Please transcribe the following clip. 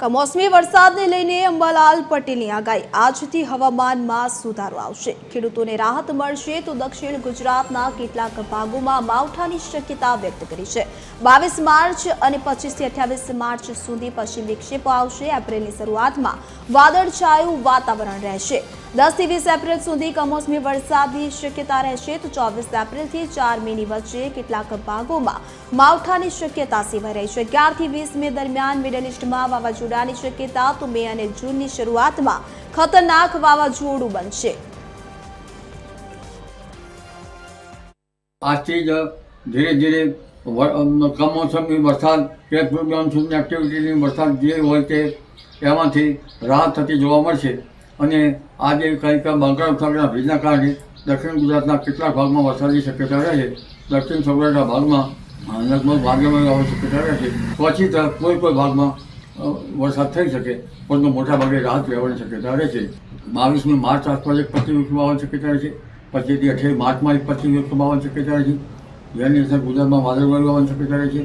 કમોસમી વરસાદને લઈને અંબાલાલ પટેલની આગાહી આજથી હવામાનમાં સુધારો આવશે। ખેડૂતોને રાહત મળશે તો દક્ષિણ ગુજરાતના કેટલાક ભાગોમાં માવઠાની શક્યતા વ્યક્ત કરી છે। 22 માર્ચ અને 25 થી 28 માર્ચ સુધી પશ્ચિમ વિક્ષેપો આવશે। એપ્રિલની શરૂઆતમાં વાદળછાયું વાતાવરણ રહેશે। 10 થી 20 એપ્રિલ સુધી કમોસમી વરસાદની શક્યતા રહેશે તો 24 એપ્રિલથી 4 મેની વચ્ચે કેટલાક ભાગોમાં માવઠાની શક્યતા સેવાઈ રહી છે। 11 થી 20 મે દરમિયાન મિડલ ઈસ્ટમાં વાવાઝોડાની શક્યતા તો મે અને જૂનની શરૂઆતમાં ખતરનાક વાવાઝોડું બનશે। આજથી જ ધીરે ધીરે કમોસમી વરસાદ કે મોન્સૂનની એક્ટિવિટીની વરસાદ જે હોય તે એમાંથી રાહત થતી જોવા મળશે અને આજે કંઈક બંગાળના ભેજના કારણે દક્ષિણ ગુજરાતના કેટલાક ભાગમાં વરસાદની શક્યતા રહે છે। દક્ષિણ સૌરાષ્ટ્રના ભાગમાં લગભગ ભાગ્યમાં આવવાની શક્યતા રહે છે। પછી કોઈ ભાગમાં વરસાદ થઈ શકે પરંતુ મોટા ભાગે રાહત રહેવાની શક્યતા રહે છે। 22મી માર્ચ આસપાસ એક પશ્ચિમ વિક્ષેપ આવવાની શક્યતા રહે છે। પછીથી 28 માર્ચમાં એક પશ્ચિમ વિક્ષેપ આવવાની શક્યતા રહે છે। જેની અસર ગુજરાતમાં વાદળવાળું આવવાની શક્યતા રહે છે।